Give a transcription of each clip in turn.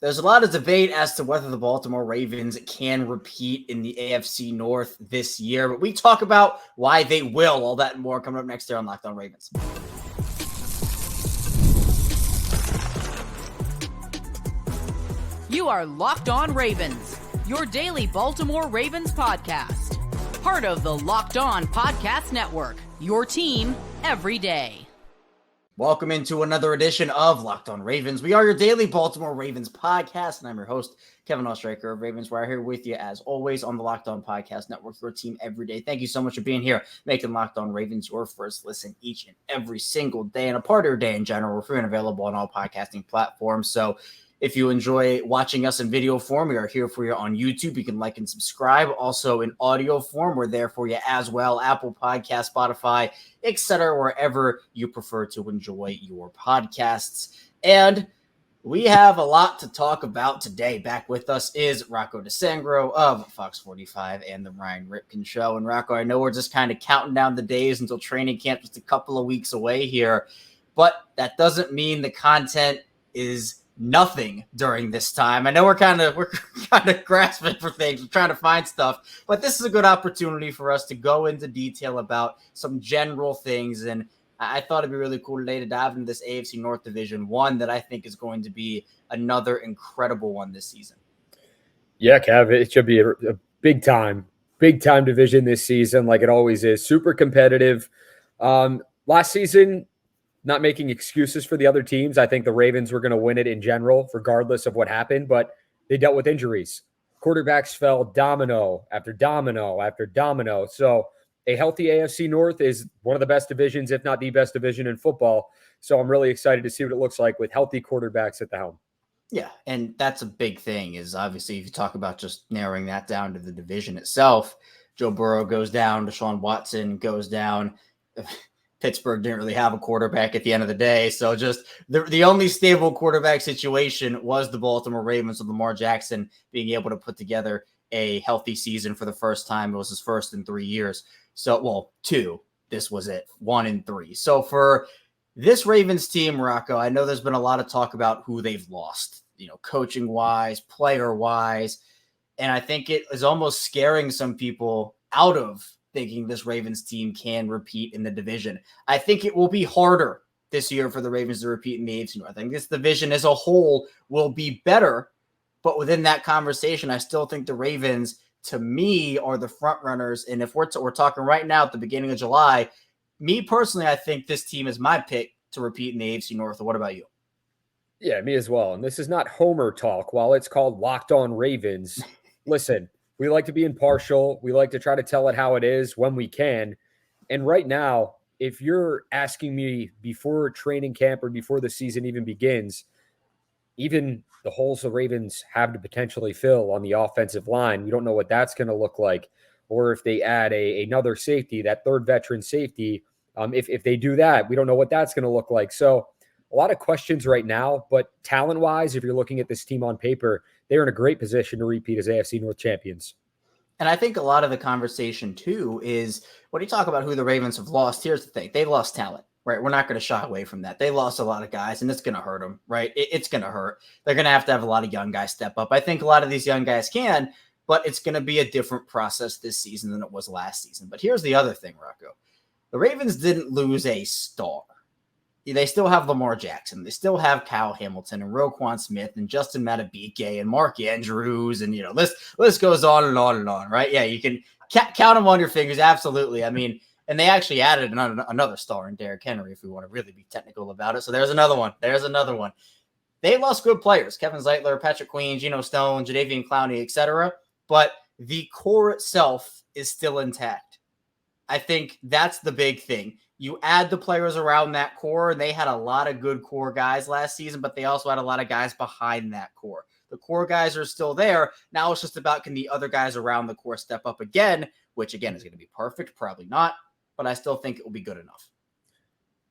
There's a lot of debate as to whether the Baltimore Ravens can repeat in the AFC North this year, but we talk about why they will. All that and more coming up next year on Locked On Ravens. You are Locked On Ravens, your daily Baltimore Ravens podcast. Part of the Locked On Podcast Network, your team every day. Welcome into another edition of Locked On Ravens. We are your daily Baltimore Ravens podcast, and I'm your host, Kevin Ostraker of Ravens. We're here with you, as always, on the Locked On Podcast Network, your team every day. Thank you so much for being here, making Locked On Ravens your first listen each and every single day, and a part of your day in general. We're free and available on all podcasting platforms, so if you enjoy watching us in video form, we are here for you on YouTube. You can like and subscribe. Also in audio form, we're there for you as well. Apple Podcast, Spotify, etc., wherever you prefer to enjoy your podcasts. And we have a lot to talk about today. Back with us is Rocco DiSangro of Fox 45 and the Ryan Ripken Show. And Rocco, I know we're just kind of counting down the days until training camp, just a couple of weeks away here, but that doesn't mean the content is nothing during this time. I know we're kind of grasping for things. We're trying to find stuff, but this is a good opportunity for us to go into detail about some general things. And I thought it'd be really cool today to dive into this AFC North division, one that I think is going to be another incredible one this season. Yeah, Kev, it should be a big time division this season, like it always is. Super competitive. Last season, not making excuses for the other teams. I think the Ravens were going to win it in general, regardless of what happened, but they dealt with injuries. Quarterbacks fell domino after domino after domino. So a healthy AFC North is one of the best divisions, if not the best division in football. So I'm really excited to see what it looks like with healthy quarterbacks at the helm. Yeah, and that's a big thing is obviously if you talk about just narrowing that down to the division itself, Joe Burrow goes down, Deshaun Watson goes down. Pittsburgh didn't really have a quarterback at the end of the day. So just the only stable quarterback situation was the Baltimore Ravens with Lamar Jackson being able to put together a healthy season for the first time. It was his first in 3 years. So, well, 2. This was it. 1 in 3. So for this Ravens team, Rocco, I know there's been a lot of talk about who they've lost, coaching wise, player wise. And I think it is almost scaring some people out of thinking this Ravens team can repeat in the division. I think it will be harder this year for the Ravens to repeat in the AFC North. I think this division as a whole will be better, but within that conversation, I still think the Ravens, to me, are the front runners. And if we're talking right now at the beginning of July, me personally, I think this team is my pick to repeat in the AFC North. What about you? Yeah, me as well. And this is not Homer talk. While it's called Locked On Ravens, listen, we like to be impartial. We like to try to tell it how it is when we can. And right now, if you're asking me before training camp or before the season even begins, even the holes the Ravens have to potentially fill on the offensive line, we don't know what that's going to look like. Or if they add another safety, that third veteran safety, if they do that, we don't know what that's going to look like. So a lot of questions right now, but talent-wise, if you're looking at this team on paper, they're in a great position to repeat as AFC North champions. And I think a lot of the conversation, too, is when you talk about who the Ravens have lost, here's the thing. They lost talent, right? We're not going to shy away from that. They lost a lot of guys, and it's going to hurt them, right? It's going to hurt. They're going to have a lot of young guys step up. I think a lot of these young guys can, but it's going to be a different process this season than it was last season. But here's the other thing, Rocco. The Ravens didn't lose a star. They still have Lamar Jackson. They still have Kyle Hamilton and Roquan Smith and Justin Madubuike and Mark Andrews. And, list goes on and on and on, right? Yeah, you can count them on your fingers. Absolutely. I mean, and they actually added another star in Derrick Henry, if we want to really be technical about it. So there's another one. They lost good players. Kevin Zeitler, Patrick Queen, Geno Stone, Jadeveon Clowney, etc. But the core itself is still intact. I think that's the big thing. You add the players around that core, and they had a lot of good core guys last season, but they also had a lot of guys behind that core. The core guys are still there. Now it's just about, can the other guys around the core step up again, which again is going to be perfect, probably not, but I still think it will be good enough.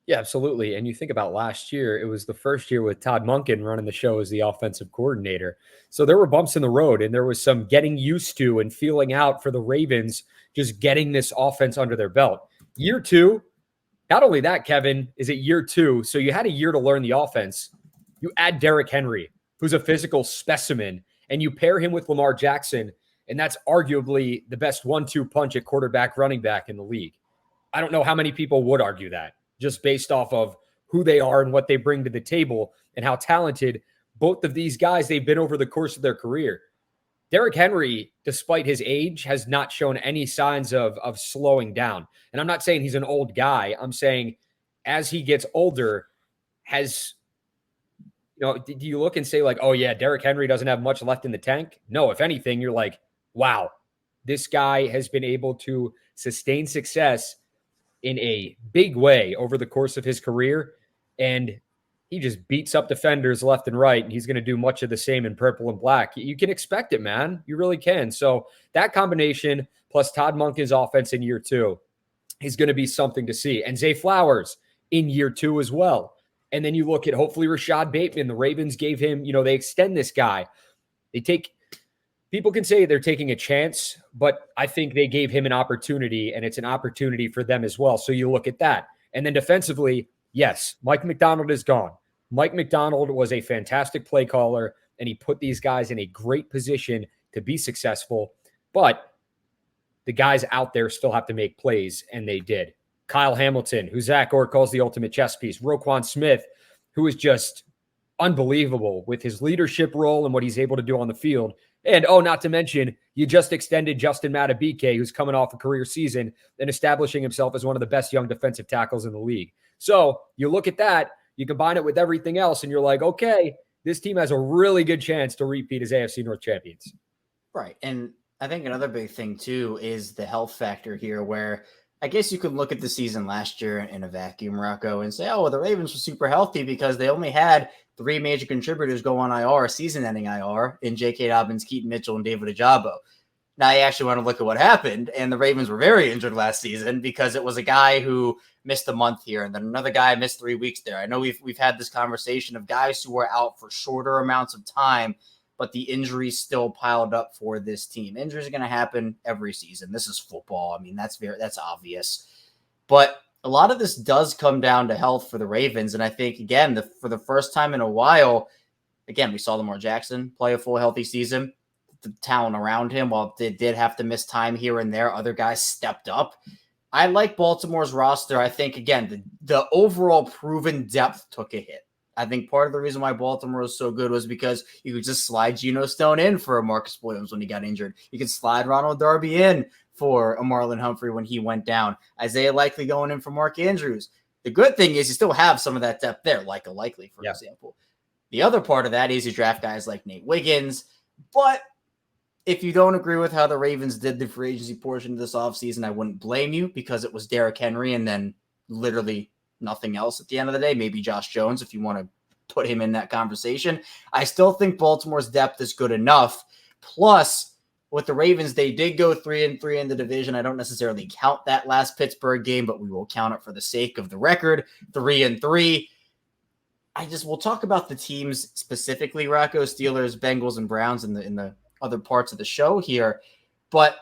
Yeah, absolutely. And you think about last year, it was the first year with Todd Monken running the show as the offensive coordinator. So there were bumps in the road, and there was some getting used to and feeling out for the Ravens, just getting this offense under their belt. Year 2, not only that, Kevin, is it year 2, so you had a year to learn the offense. You add Derrick Henry. who's a physical specimen, and you pair him with Lamar Jackson, and that's arguably the best 1-2 punch at quarterback, running back in the league. I don't know how many people would argue that, just based off of who they are and what they bring to the table and how talented both of these guys they've been over the course of their career. Derrick Henry, despite his age, has not shown any signs of slowing down. And I'm not saying he's an old guy. I'm saying as he gets older, do you look and say like, oh yeah, Derrick Henry doesn't have much left in the tank? No, if anything, you're like, wow, this guy has been able to sustain success in a big way over the course of his career. And he just beats up defenders left and right, and he's going to do much of the same in purple and black. You can expect it, man. You really can. So that combination plus Todd Monken's offense in year 2 is going to be something to see. And Zay Flowers in year 2 as well. And then you look at hopefully Rashad Bateman. The Ravens gave him, they extend this guy. People can say they're taking a chance, but I think they gave him an opportunity, and it's an opportunity for them as well. So you look at that. And then defensively, yes, Mike McDonald is gone. Mike McDonald was a fantastic play caller, and he put these guys in a great position to be successful. But the guys out there still have to make plays, and they did. Kyle Hamilton, who Zach Orr calls the ultimate chess piece. Roquan Smith, who is just unbelievable with his leadership role and what he's able to do on the field. And, not to mention, you just extended Justin Madubuike, who's coming off a career season and establishing himself as one of the best young defensive tackles in the league. So you look at that, you combine it with everything else, and you're like, okay, this team has a really good chance to repeat as AFC North champions. Right. And I think another big thing, too, is the health factor here, where I guess you could look at the season last year in a vacuum, Rocco, and say, oh, well, the Ravens were super healthy because they only had 3 major contributors go on IR, season-ending IR, in J.K. Dobbins, Keaton Mitchell, and David Ojabo. Now you actually want to look at what happened, and the Ravens were very injured last season because it was a guy who missed a month here, and then another guy missed 3 weeks there. I know we've had this conversation of guys who were out for shorter amounts of time, but the injuries still piled up for this team. Injuries are going to happen every season. This is football. I mean, that's obvious. But a lot of this does come down to health for the Ravens, and I think, again, for the first time in a while, again, we saw Lamar Jackson play a full healthy season. The talent around him, while they did have to miss time here and there, other guys stepped up. I like Baltimore's roster. I think, again, the overall proven depth took a hit. I think part of the reason why Baltimore was so good was because you could just slide Geno Stone in for Marcus Williams when he got injured. You could slide Ronald Darby in for a Marlon Humphrey when he went down. Isaiah Likely going in for Mark Andrews. The good thing is you still have some of that depth there, like a Likely, for example. The other part of that is you draft guys like Nate Wiggins. But if you don't agree with how the Ravens did the free agency portion of this offseason, I wouldn't blame you because it was Derrick Henry and then literally nothing else at the end of the day. Maybe Josh Jones if you want to put him in that conversation. I still think Baltimore's depth is good enough. Plus, with the Ravens, they did go 3-3 in the division. I don't necessarily count that last Pittsburgh game, but we will count it for the sake of the record. 3-3. We'll talk about the teams specifically, Rocco, Steelers, Bengals, and Browns in the other parts of the show here. But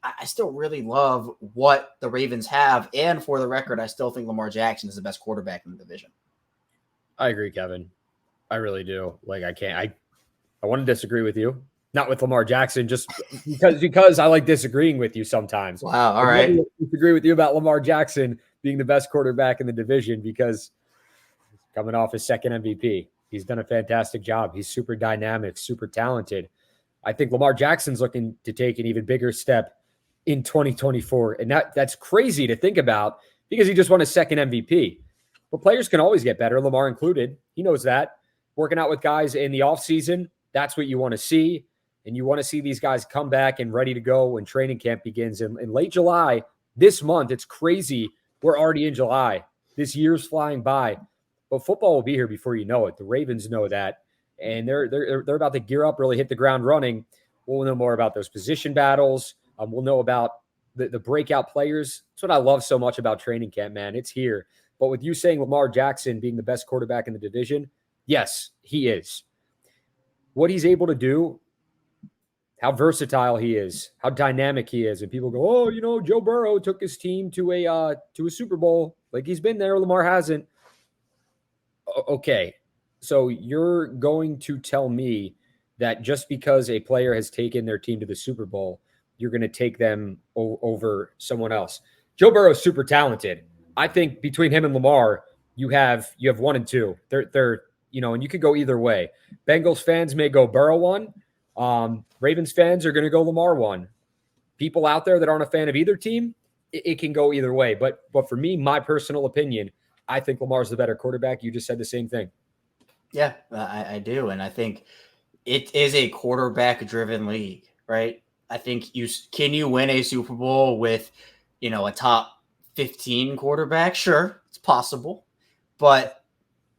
I still really love what the Ravens have. And for the record, I still think Lamar Jackson is the best quarterback in the division. I agree, Kevin. I really do. I want to disagree with you. Not with Lamar Jackson, just because I like disagreeing with you sometimes. Wow. All right. I disagree with you about Lamar Jackson being the best quarterback in the division because he's coming off his second MVP. He's done a fantastic job. He's super dynamic, super talented. I think Lamar Jackson's looking to take an even bigger step in 2024. And that's crazy to think about because he just won his second MVP. But players can always get better, Lamar included. He knows that. Working out with guys in the offseason, that's what you want to see. And you want to see these guys come back and ready to go when training camp begins in late July. This month, it's crazy. We're already in July. This year's flying by. But football will be here before you know it. The Ravens know that. And they're about to gear up, really hit the ground running. We'll know more about those position battles. We'll know about the breakout players. That's what I love so much about training camp, man. It's here. But with you saying Lamar Jackson being the best quarterback in the division, yes, he is. What he's able to do, how versatile he is, how dynamic he is. And people go, oh, Joe Burrow took his team to a Super Bowl. Like he's been there. Lamar hasn't. Okay. So you're going to tell me that just because a player has taken their team to the Super Bowl, you're going to take them over someone else. Joe Burrow is super talented. I think between him and Lamar, you have 1 and 2. They're and you could go either way. Bengals fans may go Burrow 1. Ravens fans are going to go Lamar 1. People out there that aren't a fan of either team, it can go either way. But for me, my personal opinion, I think Lamar's the better quarterback. You just said the same thing. Yeah, I do. And I think it is a quarterback-driven league, right? I think can you win a Super Bowl with, a top 15 quarterback? Sure, it's possible. But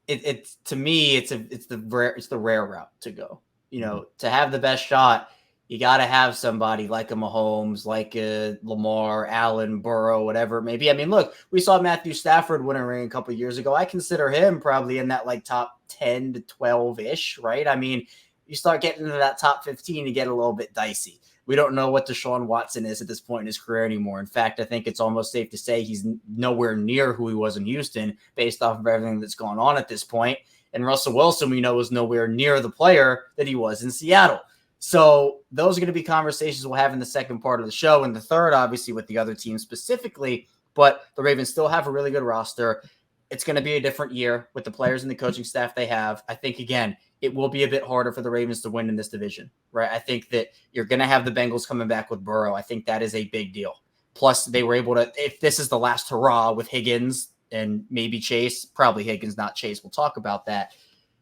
it's to me, it's the rare route to go. To have the best shot, you got to have somebody like a Mahomes, like a Lamar, Allen, Burrow, whatever it may be. I mean, look, we saw Matthew Stafford win a ring a couple of years ago. I consider him probably in that like top 10 to 12-ish, right? I mean, you start getting into that top 15, you get a little bit dicey. We don't know what Deshaun Watson is at this point in his career anymore. In fact, I think it's almost safe to say he's nowhere near who he was in Houston based off of everything that's going on at this point. And Russell Wilson, we know, is nowhere near the player that he was in Seattle. So those are going to be conversations we'll have in the second part of the show, and the third, obviously, with the other teams specifically. But the Ravens still have a really good roster. It's going to be a different year with the players and the coaching staff they have. I think, again, it will be a bit harder for the Ravens to win in this division, right? I think that you're going to have the Bengals coming back with Burrow. I think that is a big deal. Plus, they were able to, if this is the last hurrah with Higgins and maybe Chase, probably Higgins, not Chase. We'll talk about that.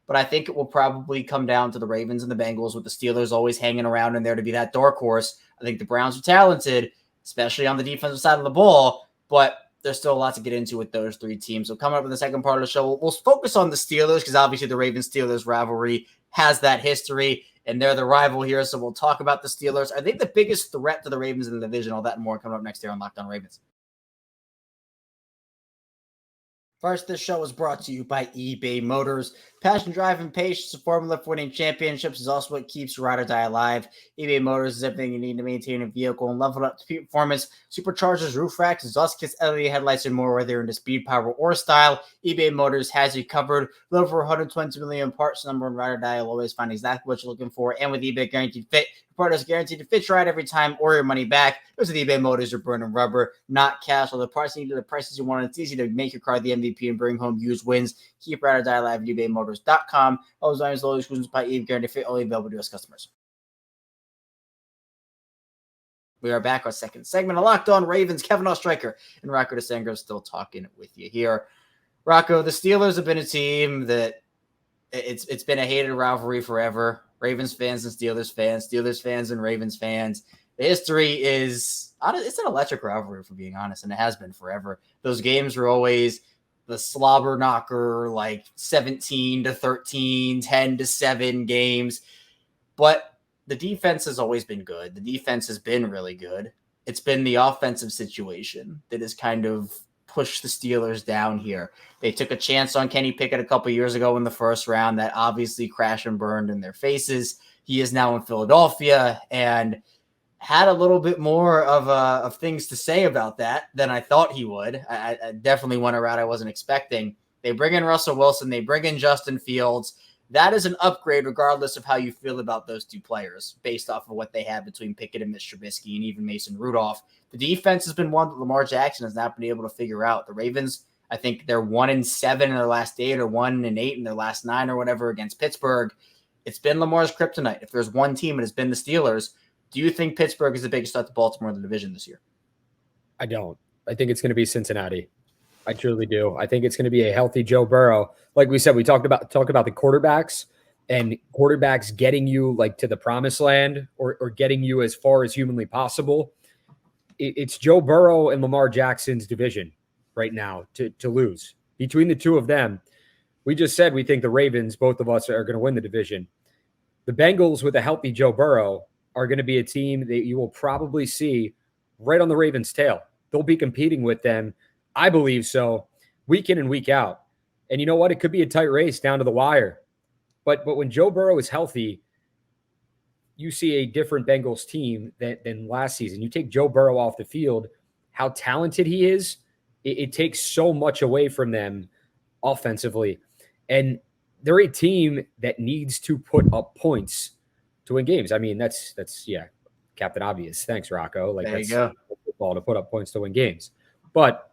But I think it will probably come down to the Ravens and the Bengals, with the Steelers always hanging around in there to be that dark horse. I think the Browns are talented, especially on the defensive side of the ball, but there's still a lot to get into with those three teams. So coming up in the second part of the show, we'll focus on the Steelers because obviously the Ravens-Steelers rivalry has that history, and they're the rival here. So we'll talk about the Steelers. Are they the biggest threat to the Ravens in the division? All that and more coming up next here on Locked On Ravens. First, this show is brought to you by eBay Motors. Passion, drive, and patience, a formula for winning championships, is also what keeps your ride or die alive. eBay Motors is everything you need to maintain a vehicle and level it up to peak performance. Superchargers, roof racks, exhaust kits, LED headlights, and more, whether you're into speed, power, or style. eBay Motors has you covered. With over 120 million parts, number one ride or die, you'll always find exactly what you're looking for. And with eBay Guaranteed Fit, your part is guaranteed to fit your ride every time or your money back. Because with eBay Motors, you're burning rubber, not cash. All the parts you need, the prices you want. It's easy to make your car the MVP and bring home used wins. Keep ride or die alive at ebaymotors.com. All designs, low exclusions by eBay Guaranteed Fit, only available to U.S. customers. We are back, our second segment of Locked On Ravens. Kevin Oestreicher and Rocco DiSangro still talking with you here. Rocco, the Steelers have been a team that it's been a hated rivalry forever. Ravens fans and Steelers fans and Ravens fans. The history is, it's an electric rivalry, for being honest, and it has been forever. Those games were always the slobber knocker, like 17-13, 10-7 games. But the defense has always been good. The defense has been really good. It's been the offensive situation that has kind of pushed the Steelers down here. They took a chance on Kenny Pickett a couple years ago in the first round that obviously crashed and burned in their faces. He is now in Philadelphia and had a little bit more of things to say about that than I thought he would. I definitely went a route I wasn't expecting. They bring in Russell Wilson. They bring in Justin Fields. That is an upgrade regardless of how you feel about those two players based off of what they have between Pickett and Mitch Trubisky and even Mason Rudolph. The defense has been one that Lamar Jackson has not been able to figure out. The Ravens, I think they're 1-7 in their last 8 or 1-8 in their last 9 or whatever against Pittsburgh. It's been Lamar's kryptonite. If there's one team, it has been the Steelers. Do you think Pittsburgh is the biggest threat to Baltimore in the division this year? I don't. I think it's going to be Cincinnati. I truly do. I think it's going to be a healthy Joe Burrow. Like we said, we talked about the quarterbacks and quarterbacks getting you like to the promised land or getting you as far as humanly possible. It's Joe Burrow and Lamar Jackson's division right now to lose. Between the two of them, we just said we think the Ravens, both of us, are going to win the division. The Bengals with a healthy Joe Burrow are going to be a team that you will probably see right on the Ravens' tail. They'll be competing with them, I believe so, week in and week out. And you know what? It could be a tight race down to the wire. But when Joe Burrow is healthy, you see a different Bengals team than last season. You take Joe Burrow off the field, how talented he is, it takes so much away from them offensively. And they're a team that needs to put up points to win games. I mean, that's Captain Obvious. Thanks, Rocco. Like, There you that's go. football, to put up points to win games. But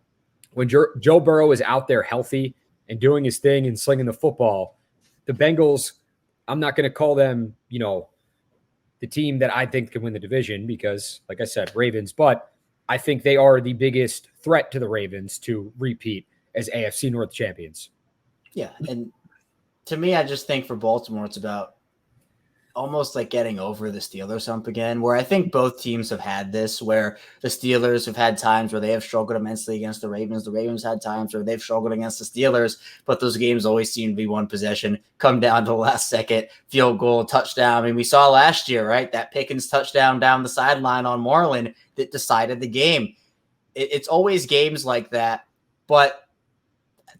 when Joe Burrow is out there healthy and doing his thing and slinging the football, the Bengals, I'm not going to call them, the team that I think can win the division because, like I said, Ravens, but I think they are the biggest threat to the Ravens to repeat as AFC North champions. Yeah, and to me, I just think for Baltimore, it's about almost like getting over the Steelers hump again, where I think both teams have had this, where the Steelers have had times where they have struggled immensely against the Ravens. The Ravens had times where they've struggled against the Steelers, but those games always seem to be one possession, come down to the last second, field goal, touchdown. I mean, we saw last year, right? That Pickens touchdown down the sideline on Marlin that decided the game. It's always games like that. But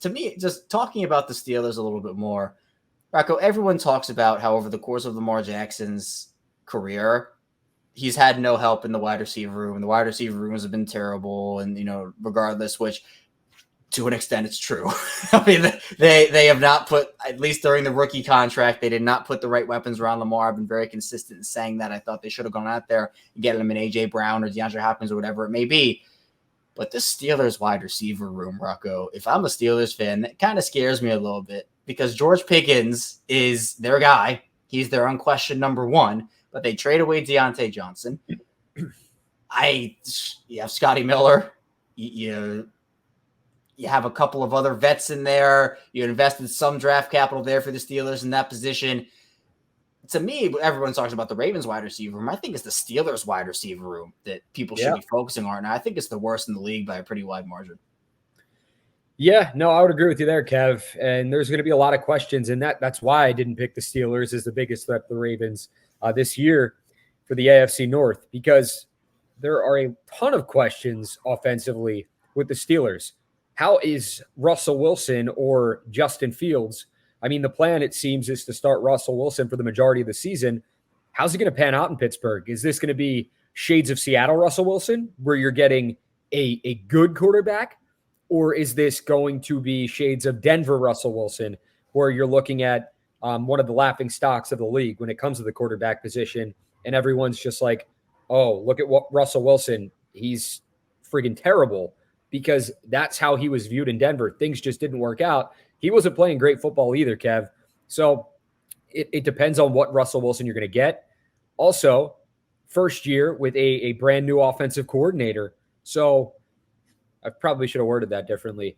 to me, just talking about the Steelers a little bit more, Rocco, everyone talks about how over the course of Lamar Jackson's career, he's had no help in the wide receiver room. The wide receiver rooms have been terrible. And, regardless, which to an extent it's true. I mean, they have not put, at least during the rookie contract, they did not put the right weapons around Lamar. I've been very consistent in saying that. I thought they should have gone out there and get him an A.J. Brown or DeAndre Hopkins or whatever it may be. But this Steelers wide receiver room, Rocco, if I'm a Steelers fan, that kind of scares me a little bit because George Pickens is their guy. He's their unquestioned number one, but they trade away Deontay Johnson. You have Scotty Miller. You have a couple of other vets in there. You invested some draft capital there for the Steelers in that position. To me, everyone talks about the Ravens wide receiver room. I think it's the Steelers wide receiver room that people should be focusing on. And I think it's the worst in the league by a pretty wide margin. Yeah, no, I would agree with you there, Kev. And there's going to be a lot of questions. And that's why I didn't pick the Steelers as the biggest threat to the Ravens this year for the AFC North, because there are a ton of questions offensively with the Steelers. How is Russell Wilson or Justin Fields? I mean, the plan, it seems, is to start Russell Wilson for the majority of the season. How's it going to pan out in Pittsburgh? Is this going to be shades of Seattle Russell Wilson, where you're getting a good quarterback? Or is this going to be shades of Denver Russell Wilson, where you're looking at one of the laughing stocks of the league when it comes to the quarterback position, and everyone's just like, oh, look at what Russell Wilson, he's friggin' terrible, because that's how he was viewed in Denver. Things just didn't work out. He wasn't playing great football either, Kev. So it depends on what Russell Wilson you're going to get. Also, first year with a brand new offensive coordinator. So I probably should have worded that differently.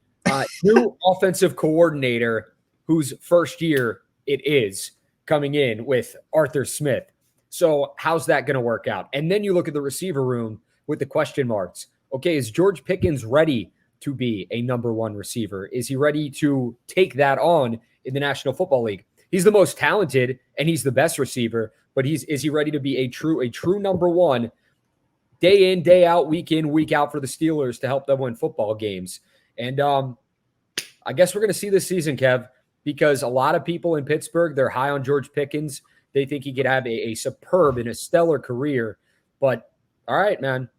New offensive coordinator whose first year it is coming in with Arthur Smith. So how's that going to work out? And then you look at the receiver room with the question marks. Okay, is George Pickens ready to be a number one receiver? Is he ready to take that on in the National Football League? He's the most talented and he's the best receiver, but is he ready to be a true number one day in, day out, week in, week out for the Steelers to help them win football games? And I guess we're going to see this season, Kev, because a lot of people in Pittsburgh, they're high on George Pickens. They think he could have a superb and a stellar career. But all right, man,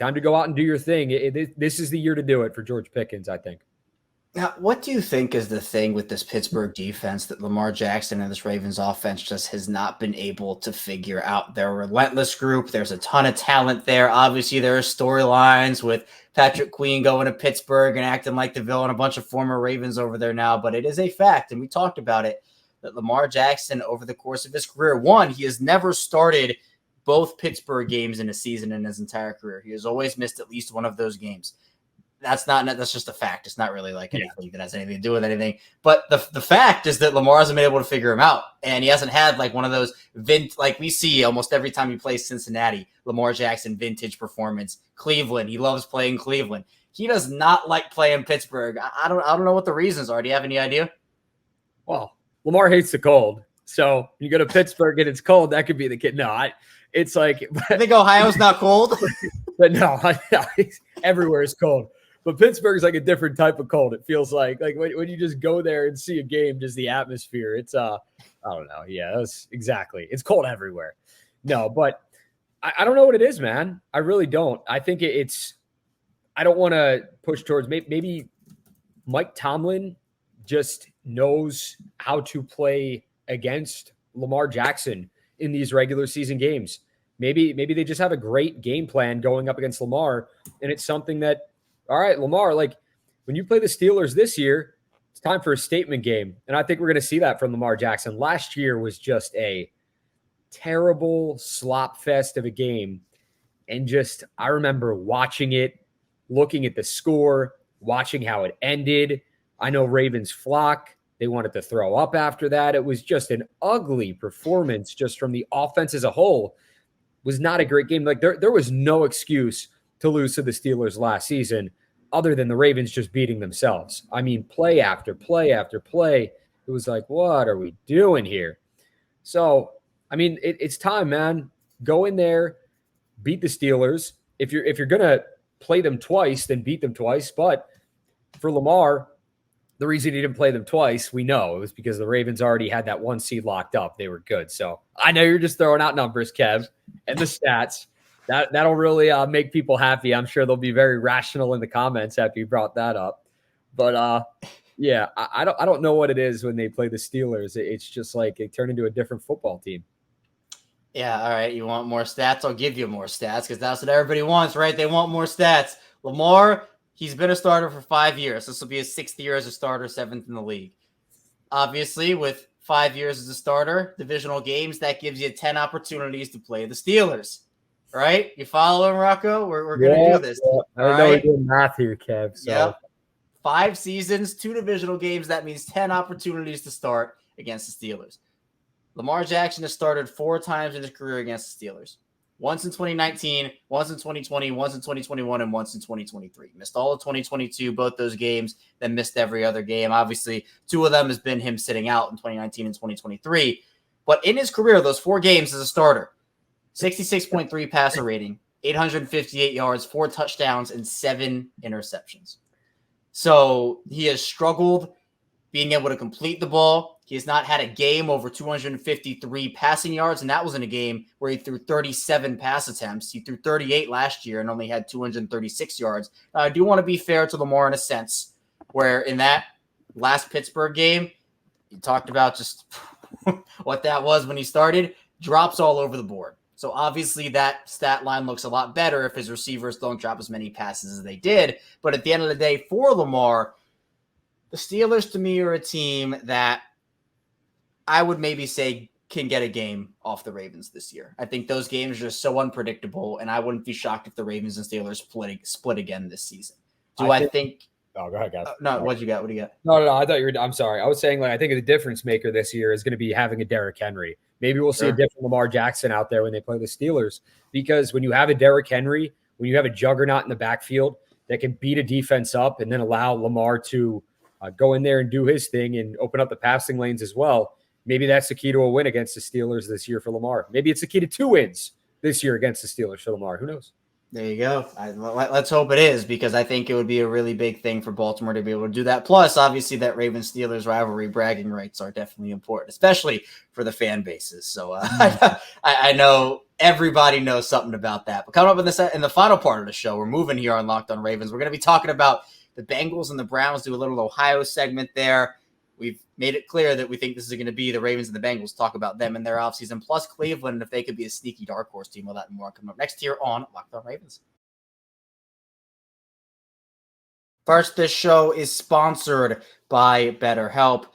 time to go out and do your thing. This is the year to do it for George Pickens, I think. Now, what do you think is the thing with this Pittsburgh defense that Lamar Jackson and this Ravens offense just has not been able to figure out? They're a relentless group. There's a ton of talent there. Obviously, there are storylines with Patrick Queen going to Pittsburgh and acting like the villain, a bunch of former Ravens over there now. But it is a fact, and we talked about it, that Lamar Jackson, over the course of his career, he has never started both Pittsburgh games in a season in his entire career. He has always missed at least one of those games. That's just a fact. It's not really like anything that has anything to do with anything. But the fact is that Lamar hasn't been able to figure him out. And he hasn't had like one of those like we see almost every time he plays Cincinnati, Lamar Jackson vintage performance. Cleveland, he loves playing Cleveland. He does not like playing Pittsburgh. I don't know what the reasons are. Do you have any idea? Well, Lamar hates the cold. So you go to Pittsburgh and it's cold, that could be the kid. No, it's like I think Ohio's not cold. But no, everywhere is cold. But Pittsburgh's like a different type of cold. It feels like when you just go there and see a game, just the atmosphere. It's I don't know. Yeah, that's exactly. It's cold everywhere. No, but I don't know what it is, man. I really don't. I think it's. I don't want to push towards maybe Mike Tomlin. Just knows how to play against Lamar Jackson in these regular season games. Maybe they just have a great game plan going up against Lamar, and it's something that, all right, Lamar, like when you play the Steelers this year, it's time for a statement game. And I think we're going to see that from Lamar Jackson. Last year was just a terrible slop fest of a game. And just, I remember watching it, looking at the score, watching how it ended. I know Ravens flock. They wanted to throw up after that. It was just an ugly performance just from the offense as a whole. It was not a great game. Like there was no excuse to lose to the Steelers last season other than the Ravens just beating themselves. I mean, play after play after play. It was like, what are we doing here? So, I mean, it's time, man. Go in there, beat the Steelers. If you're going to play them twice, then beat them twice. But for Lamar, the reason he didn't play them twice, we know it was because the Ravens already had that 1 seed locked up. They were good. So I know you're just throwing out numbers, Kev, and the stats. That'll really make people happy. I'm sure they'll be very rational in the comments after you brought that up. But yeah, I don't know what it is when they play the Steelers. It's just like it turned into a different football team. Yeah, all right. You want more stats? I'll give you more stats because that's what everybody wants, right? They want more stats. Lamar, he's been a starter for 5 years. This will be his 6th year as a starter, 7th in the league. Obviously, with 5 years as a starter, divisional games, that gives you 10 opportunities to play the Steelers, right? You following, Rocco? We're going to do this. Yeah. I know we're doing math here, Kev. So. Yep. 5 seasons, 2 divisional games. That means 10 opportunities to start against the Steelers. Lamar Jackson has started 4 times in his career against the Steelers. Once in 2019, once in 2020, once in 2021, and once in 2023. Missed all of 2022, both those games, then missed every other game. Obviously, 2 of them has been him sitting out in 2019 and 2023. But in his career, those 4 games as a starter, 66.3 passer rating, 858 yards, 4 touchdowns, and 7 interceptions. So he has struggled being able to complete the ball. He has not had a game over 253 passing yards, and that was in a game where he threw 37 pass attempts. He threw 38 last year and only had 236 yards. Now, I do want to be fair to Lamar in a sense, where in that last Pittsburgh game, you talked about just what that was when he started, drops all over the board. So obviously that stat line looks a lot better if his receivers don't drop as many passes as they did. But at the end of the day, for Lamar, the Steelers to me are a team that I would maybe say can get a game off the Ravens this year. I think those games are just so unpredictable, and I wouldn't be shocked if the Ravens and Steelers split again this season. I think Oh, go ahead, guys. No, what do you got? What do you got? No. I thought you were. I'm sorry. I was saying, like, I think the difference maker this year is going to be having a Derrick Henry. Maybe we'll see a different Lamar Jackson out there when they play the Steelers, because when you have a Derrick Henry, when you have a juggernaut in the backfield that can beat a defense up and then allow Lamar to go in there and do his thing and open up the passing lanes as well, maybe that's the key to a win against the Steelers this year for Lamar. Maybe it's the key to 2 wins this year against the Steelers for Lamar. Who knows? There you go. Let's hope it is, because I think it would be a really big thing for Baltimore to be able to do that. Plus, obviously, that Ravens-Steelers rivalry bragging rights are definitely important, especially for the fan bases. So I know everybody knows something about that. But coming up in the final part of the show, we're moving here on Locked on Ravens. We're going to be talking about the Bengals and the Browns, do a little Ohio segment there. We've made it clear that we think this is going to be the Ravens and the Bengals, talk about them in their offseason, plus Cleveland, if they could be a sneaky dark horse team. All that and more coming up next here on Locked on Ravens. First, this show is sponsored by BetterHelp.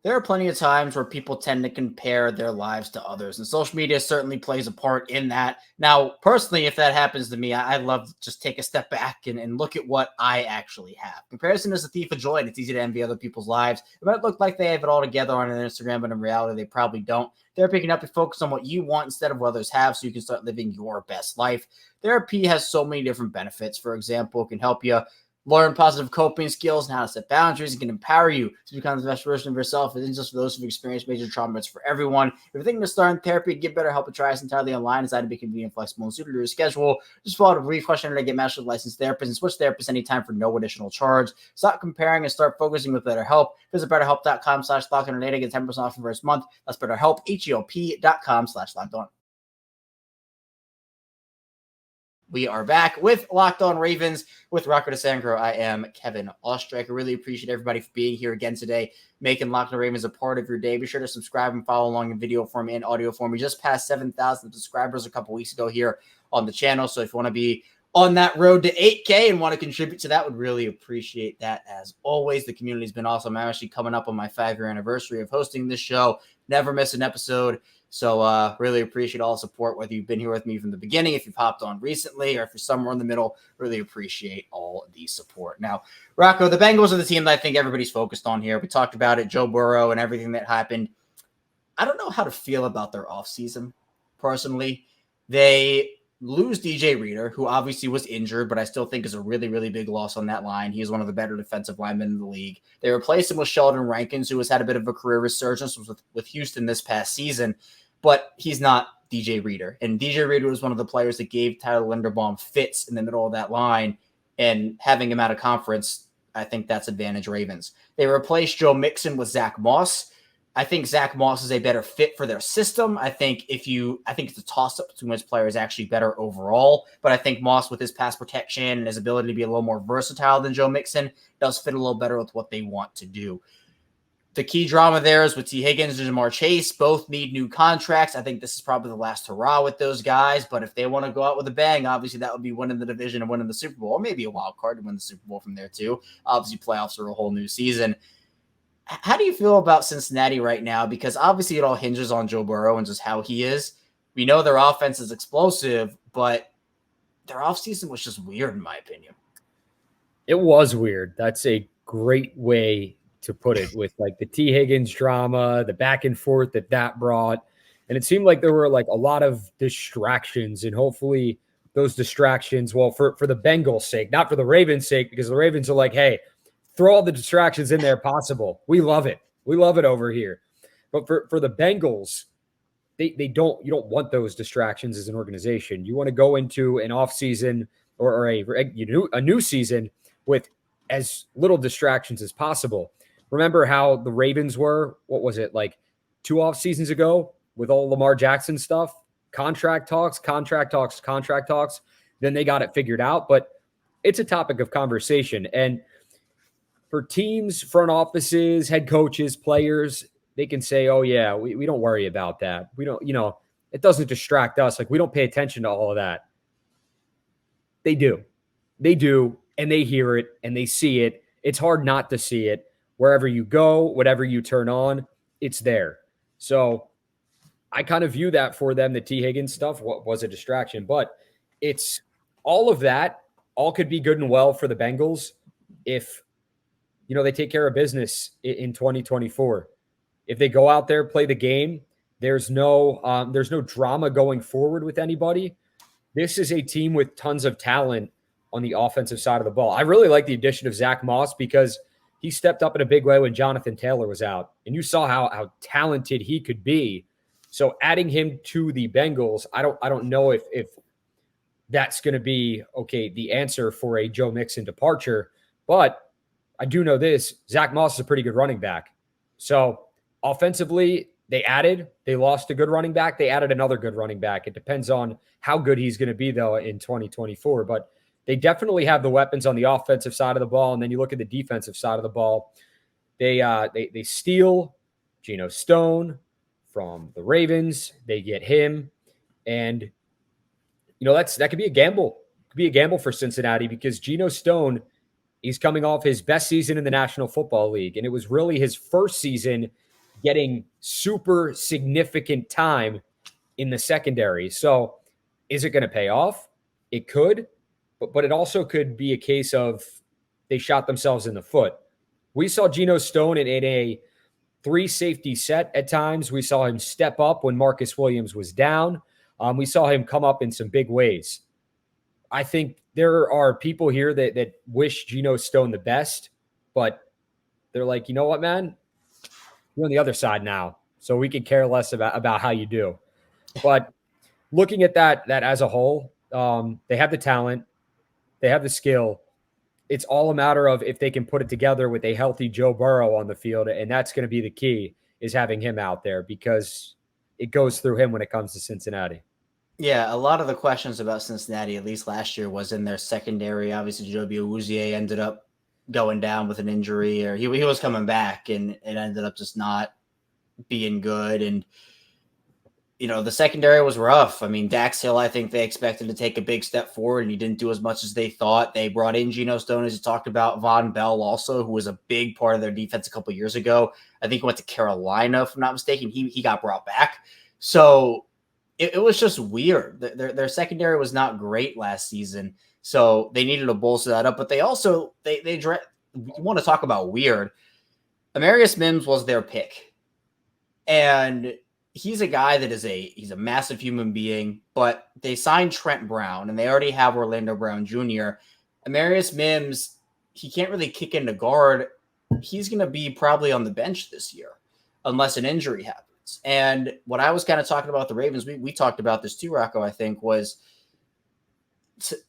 There are plenty of times where people tend to compare their lives to others, and social media certainly plays a part in that. Now, personally, if that happens to me, I love to just take a step back and look at what I actually have. Comparison is a thief of joy, and it's easy to envy other people's lives. It might look like they have it all together on their Instagram, but in reality, they probably don't. They're picking up your focus on what you want instead of what others have, so you can start living your best life. Therapy has so many different benefits. For example, it can help you learn positive coping skills and how to set boundaries. It can empower you to become the best version of yourself. It isn't just for those who've experienced major trauma, it's for everyone. If you're thinking of starting therapy, give BetterHelp a try. It's entirely online, designed to be convenient, flexible, and suited to your schedule. Just fill out a brief questionnaire to get matched with a licensed therapist and switch therapists anytime for no additional charge. Stop comparing and start focusing with BetterHelp. Visit BetterHelp.com/LockedOnToday to get 10% off your first month. That's BetterHelp, HELP.com/LockedOn. We are back with Locked On Ravens with Rocco DiSangro. I am Kevin Ostreicher. Really appreciate everybody for being here again today, making Locked On Ravens a part of your day. Be sure to subscribe and follow along in video form and audio form. We just passed 7,000 subscribers a couple weeks ago here on the channel. So if you want to be on that road to 8K and want to contribute to that, would really appreciate that as always. The community's been awesome. I'm actually coming up on my 5-year anniversary of hosting this show. Never miss an episode. So really appreciate all the support, whether you've been here with me from the beginning, if you've hopped on recently, or if you're somewhere in the middle, really appreciate all the support. Now, Rocco, the Bengals are the team that I think everybody's focused on here. We talked about it, Joe Burrow and everything that happened. I don't know how to feel about their offseason, personally. They lose DJ Reader, who obviously was injured, but I still think is a really, really big loss on that line. He is one of the better defensive linemen in the league. They replaced him with Sheldon Rankins, who has had a bit of a career resurgence with Houston this past season, but he's not DJ Reader. And DJ Reader was one of the players that gave Tyler Linderbaum fits in the middle of that line, and having him out of conference, I think that's advantage Ravens. They replaced Joe Mixon with Zach Moss. I think Zach Moss is a better fit for their system. I think it's a toss-up between which player is actually better overall, but I think Moss, with his pass protection and his ability to be a little more versatile than Joe Mixon, does fit a little better with what they want to do. The key drama there is with T. Higgins and Jamar Chase. Both need new contracts. I think this is probably the last hurrah with those guys, but if they want to go out with a bang, obviously that would be winning the division and winning the Super Bowl, or maybe a wild card to win the Super Bowl from there too. Obviously playoffs are a whole new season. How do you feel about Cincinnati right now? Because obviously it all hinges on Joe Burrow and just how he is. We know their offense is explosive, but their offseason was just weird in my opinion. It was weird. That's a great way to put it, with like the T. Higgins drama, the back and forth that brought. And it seemed like there were like a lot of distractions, and hopefully those distractions, well, for the Bengals' sake, not for the Ravens' sake, because the Ravens are like, hey, throw all the distractions in there possible. We love it. We love it over here. But for the Bengals, you don't want those distractions as an organization. You want to go into an offseason or a new season with as little distractions as possible. Remember how the Ravens were, what was it, like 2 off seasons ago with all Lamar Jackson stuff? Contract talks. Then they got it figured out. But it's a topic of conversation. And for teams, front offices, head coaches, players, they can say, oh, yeah, we don't worry about that. We don't, it doesn't distract us. Like, we don't pay attention to all of that. They do. And they hear it and they see it. It's hard not to see it. Wherever you go, whatever you turn on, it's there. So I kind of view that for them. The T. Higgins stuff was a distraction, but it's all of that. All could be good and well for the Bengals if, they take care of business in 2024. If they go out there, play the game, there's no drama going forward with anybody. This is a team with tons of talent on the offensive side of the ball. I really like the addition of Zach Moss because he stepped up in a big way when Jonathan Taylor was out, and you saw how talented he could be. So adding him to the Bengals, I don't know if that's going to be the answer for a Joe Mixon departure, but I do know this: Zach Moss is a pretty good running back. So offensively, they lost a good running back. They added another good running back. It depends on how good he's going to be though in 2024, but they definitely have the weapons on the offensive side of the ball. And then you look at the defensive side of the ball. They steal Geno Stone from the Ravens. They get him. And, that could be a gamble. It could be a gamble for Cincinnati because Geno Stone, he's coming off his best season in the National Football League. And it was really his first season getting super significant time in the secondary. So is it going to pay off? It could. But it also could be a case of they shot themselves in the foot. We saw Geno Stone in a 3-safety set at times. We saw him step up when Marcus Williams was down. We saw him come up in some big ways. I think there are people here that wish Geno Stone the best, but they're like, you know what, man? You're on the other side now, so we could care less about how you do. But looking at that as a whole, they have the talent. They have the skill. It's all a matter of if they can put it together with a healthy Joe Burrow on the field, and that's going to be the key, is having him out there because it goes through him when it comes to Cincinnati. Yeah, a lot of the questions about Cincinnati, at least last year, was in their secondary. Obviously, Joby Awuzie ended up going down with an injury, or he was coming back, and it ended up just not being good. And the secondary was rough. I mean, Dax Hill, I think they expected to take a big step forward, and he didn't do as much as they thought. They brought in Geno Stone, as you talked about, Von Bell also, who was a big part of their defense a couple years ago. I think he went to Carolina, if I'm not mistaken. He got brought back. So it was just weird. Their secondary was not great last season, so they needed to bolster that up. But they also you want to talk about weird. Amarius Mims was their pick, and he's a guy that he's a massive human being. But they signed Trent Brown, and they already have Orlando Brown Jr. Amarius Mims, he can't really kick into guard. He's going to be probably on the bench this year, unless an injury happens. And what I was kind of talking about the Ravens, we talked about this too, Rocco, I think, was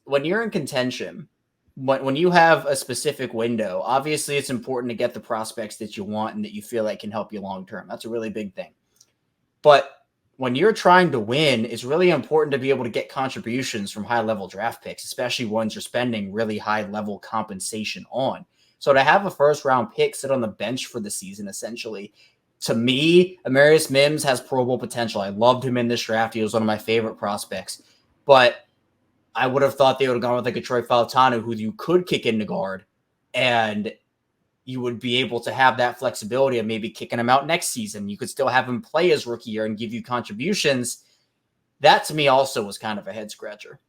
when you're in contention, when you have a specific window, obviously it's important to get the prospects that you want and that you feel like can help you long term. That's a really big thing. But when you're trying to win, it's really important to be able to get contributions from high-level draft picks, especially ones you're spending really high-level compensation on. So to have a first-round pick sit on the bench for the season, essentially, to me, Amarius Mims has Pro Bowl potential. I loved him in this draft. He was one of my favorite prospects. But I would have thought they would have gone with like a Troy Fautanu, who you could kick into guard, and you would be able to have that flexibility of maybe kicking him out next season. You could still have him play his rookie year and give you contributions. That, to me, also was kind of a head-scratcher.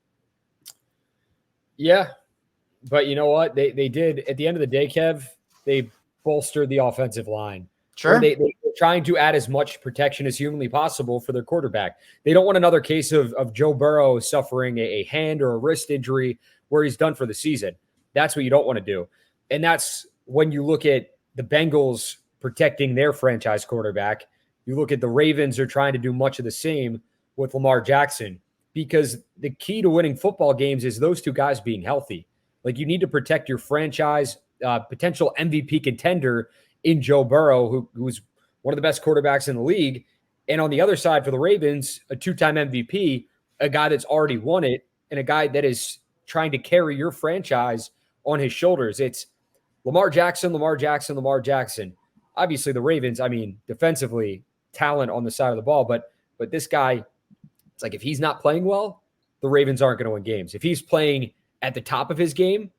Yeah, but you know what? They did, at the end of the day, Kev, they bolstered the offensive line. Sure. They were trying to add as much protection as humanly possible for their quarterback. They don't want another case of Joe Burrow suffering a hand or a wrist injury where he's done for the season. That's what you don't want to do. And that's when you look at the Bengals protecting their franchise quarterback. You look at the Ravens are trying to do much of the same with Lamar Jackson, because the key to winning football games is those two guys being healthy. Like, you need to protect your franchise potential MVP contender in Joe Burrow, who's one of the best quarterbacks in the league. And on the other side for the Ravens, a two-time MVP, a guy that's already won it, and a guy that is trying to carry your franchise on his shoulders. It's Lamar Jackson, Lamar Jackson, Lamar Jackson. Obviously, the Ravens, I mean, defensively, talent on the side of the ball. But this guy, it's like if he's not playing well, the Ravens aren't going to win games. If he's playing at the top of his game,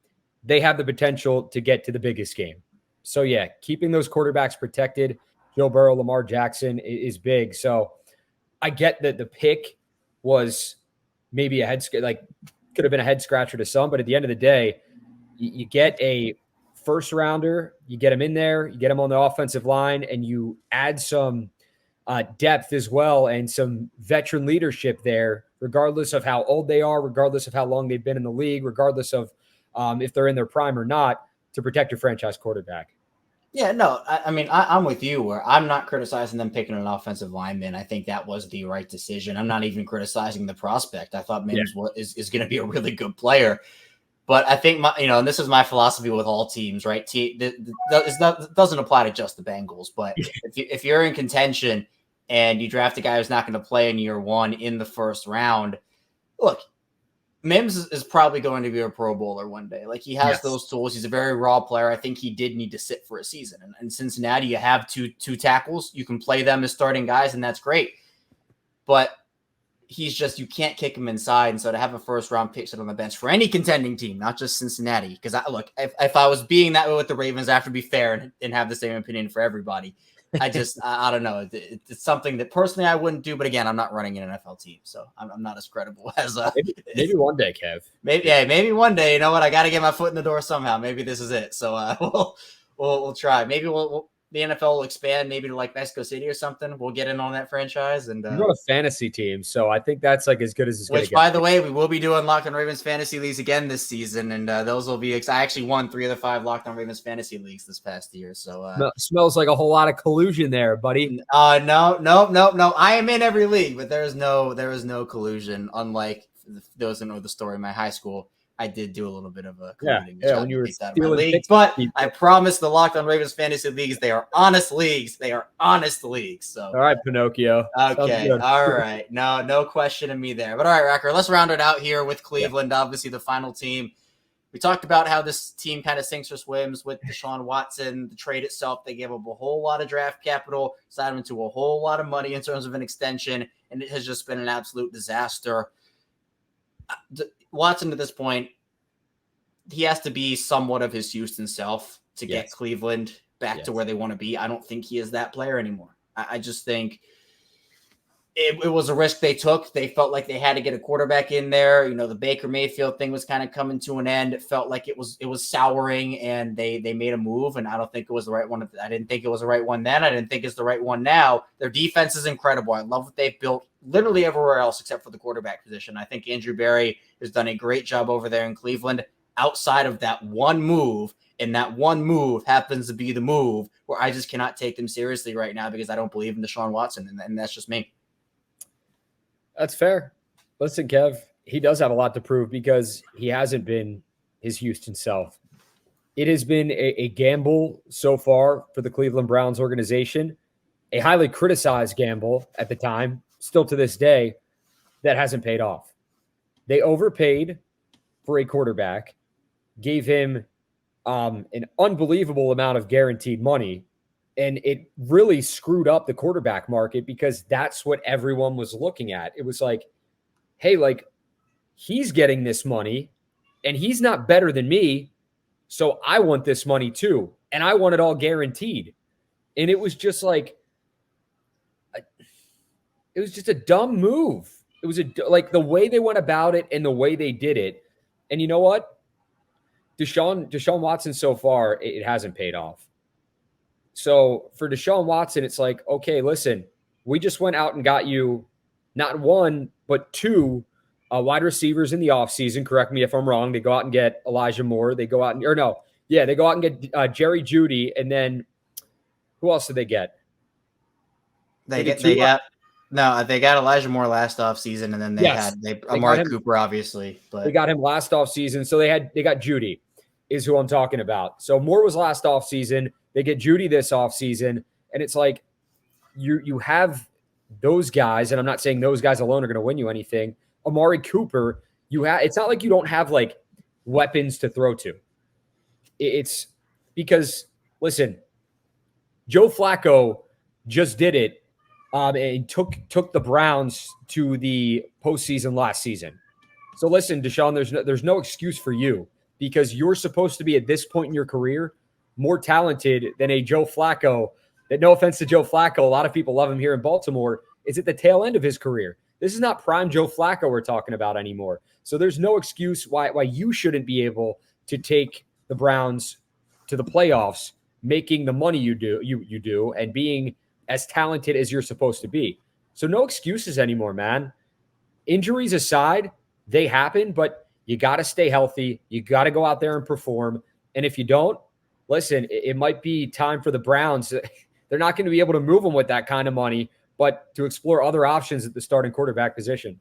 they have the potential to get to the biggest game. So, yeah, keeping those quarterbacks protected, Joe Burrow, Lamar Jackson, is big. So I get that the pick was maybe could have been a head scratcher to some, but at the end of the day, you get a first rounder, you get him in there, you get him on the offensive line, and you add some depth as well and some veteran leadership there, regardless of how old they are, regardless of how long they've been in the league, regardless of if they're in their prime or not, to protect your franchise quarterback. Yeah, no, I mean, I'm with you where I'm not criticizing them picking an offensive lineman. I think that was the right decision. I'm not even criticizing the prospect. I thought Mims is going to be a really good player. But I think, and this is my philosophy with all teams, right? It doesn't apply to just the Bengals. But if you're in contention and you draft a guy who's not going to play in year one in the first round, look, Mims is probably going to be a Pro Bowler one day. Like, he has those tools. He's a very raw player. I think he did need to sit for a season. And in Cincinnati, you have two tackles. You can play them as starting guys, and that's great. But you can't kick him inside. And so to have a first-round pick sit on the bench for any contending team, not just Cincinnati, because if I was being that way with the Ravens, I have to be fair and have the same opinion for everybody. I don't know. It's something that personally I wouldn't do, but again, I'm not running an NFL team, so I'm not as credible as maybe one day, Kev. Maybe one day. You know what? I got to get my foot in the door somehow. Maybe this is it. So we'll try. Maybe the NFL will expand maybe to like Mexico City or something. We'll get in on that franchise. And you're on a fantasy team, so I think that's like as good as it's going to get. Which, by the way, we will be doing Locked on Ravens fantasy leagues again this season, and those will be. I actually won 3 of the 5 Locked on Ravens fantasy leagues this past year. So smells like a whole lot of collusion there, buddy. No. I am in every league, but there is no collusion. Unlike those who know the story, my high school, I did do a little bit of a when you were that in my league, picks but I promise the Locked On Ravens fantasy leagues, they are honest leagues. They are honest leagues. So all right, Pinocchio. okay, all right, no question of me there. But all right, Racker, let's round it out here with Cleveland. Obviously, the final team. We talked about how this team kind of sinks or swims with Deshaun Watson. The trade itself, they gave up a whole lot of draft capital, signed him into a whole lot of money in terms of an extension, and it has just been an absolute disaster. Watson, at this point, he has to be somewhat of his Houston self to get Cleveland back to where they want to be. I don't think he is that player anymore. I just think it was a risk they took. They felt like they had to get a quarterback in there. You know, the Baker Mayfield thing was kind of coming to an end. It felt like it was souring, and they made a move, and I don't think it was the right one. I didn't think it was the right one then. I didn't think it's the right one now. Their defense is incredible. I love what they've built literally everywhere else except for the quarterback position. I think Andrew Berry has done a great job over there in Cleveland outside of that one move, and that one move happens to be the move where I just cannot take them seriously right now because I don't believe in Deshaun Watson, and that's just me. That's fair. Listen, Kev, he does have a lot to prove because he hasn't been his Houston self. It has been a gamble so far for the Cleveland Browns organization, a highly criticized gamble at the time, still to this day, that hasn't paid off. They overpaid for a quarterback, gave him an unbelievable amount of guaranteed money, and it really screwed up the quarterback market because that's what everyone was looking at. It was like, hey, like, he's getting this money and he's not better than me, so I want this money too. And I want it all guaranteed. And it was just like, it was just a dumb move. It was like the way they went about it and the way they did it. And you know what? Deshaun Watson so far, it hasn't paid off. So for Deshaun Watson, it's like, okay, listen, we just went out and got you not one, but two wide receivers in the offseason. Correct me if I'm wrong. They go out and get Elijah Moore. They go out and, they go out and get Jerry Jeudy. And then who else did they get? They got Elijah Moore last offseason, and then they had Amari Cooper, obviously. But they got him last offseason. So they got Jeudy is who I'm talking about. So Moore was last offseason. They get Jeudy this offseason, and it's like you have those guys, and I'm not saying those guys alone are going to win you anything. Amari Cooper, it's not like you don't have like weapons to throw to. It's because, listen, Joe Flacco just did it and took the Browns to the postseason last season. So listen, Deshaun, there's no excuse for you because you're supposed to be at this point in your career more talented than a Joe Flacco. That, no offense to Joe Flacco, a lot of people love him here in Baltimore, is at the tail end of his career. This is not prime Joe Flacco we're talking about anymore. So there's no excuse why you shouldn't be able to take the Browns to the playoffs, making the money you do, and being as talented as you're supposed to be. So no excuses anymore, man. Injuries aside, they happen, but you got to stay healthy. You got to go out there and perform. And if you don't, listen, it might be time for the Browns. They're not going to be able to move them with that kind of money, but to explore other options at the starting quarterback position.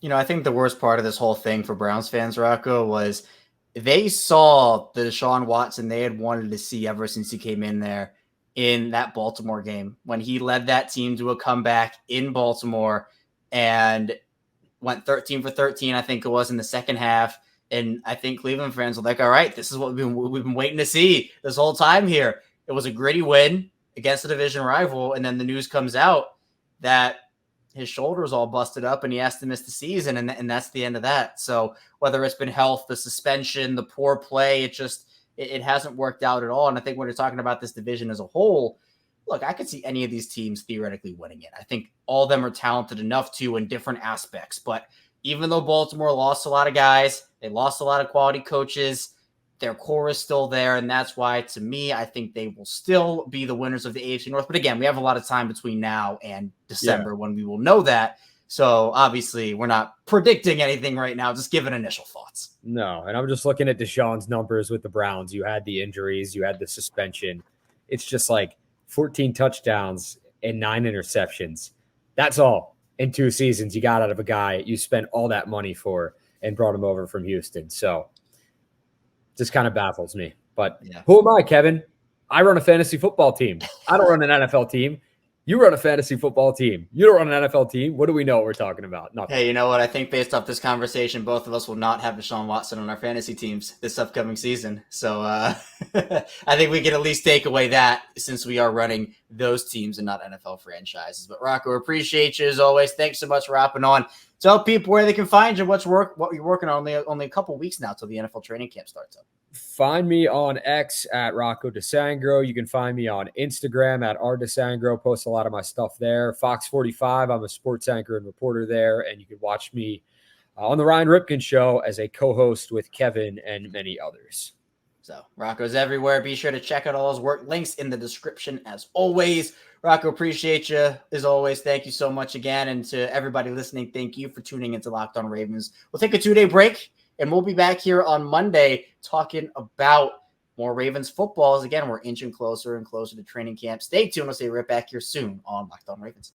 You know, I think the worst part of this whole thing for Browns fans, Rocco, was they saw the Deshaun Watson they had wanted to see ever since he came in there in that Baltimore game when he led that team to a comeback in Baltimore and went 13 for 13, I think it was, in the second half. And I think Cleveland fans were like, all right, this is what we've been waiting to see this whole time here. It was a gritty win against a division rival. And then the news comes out that his shoulder is all busted up and he has to miss the season. And that's the end of that. So whether it's been health, the suspension, the poor play, it hasn't worked out at all. And I think when you're talking about this division as a whole, look, I could see any of these teams theoretically winning it. I think all of them are talented enough to in different aspects. But even though Baltimore lost a lot of guys, they lost a lot of quality coaches, their core is still there. And that's why, to me, I think they will still be the winners of the AFC North. But again, we have a lot of time between now and December when we will know that. So obviously we're not predicting anything right now, just giving initial thoughts. No, and I'm just looking at Deshaun's numbers with the Browns. You had the injuries, you had the suspension. It's just like 14 touchdowns and 9 interceptions. That's all in 2 seasons you got out of a guy you spent all that money for. and brought him over from Houston. So just kind of baffles me. But Yeah. Who am I, Kevin? I run a fantasy football team. I don't run an NFL team. You run a fantasy football team. You don't run an NFL team. What do we know what we're talking about? Nothing. Hey, you know what? I think based off this conversation, both of us will not have Deshaun Watson on our fantasy teams this upcoming season. So I think we can at least take away that since we are running those teams and not NFL franchises. But Rocco, appreciate you as always. Thanks so much for hopping on. Tell people where they can find you, what you're working on. Only a couple weeks now till the NFL training camp starts up. Find me on X at Rocco DiSangro. You can find me on Instagram at rdesangro. Post a lot of my stuff there. Fox 45, I'm a sports anchor and reporter there. And you can watch me on the Ryan Ripken Show as a co-host with Kevin and many others. So Rocco's everywhere. Be sure to check out all his work. Links in the description as always. Rocco, appreciate you as always. Thank you so much again. And to everybody listening, thank you for tuning into Locked On Ravens. We'll take a 2-day break. And we'll be back here on Monday talking about more Ravens football. As again, we're inching closer and closer to training camp. Stay tuned. We'll see you right back here soon on Locked On Ravens.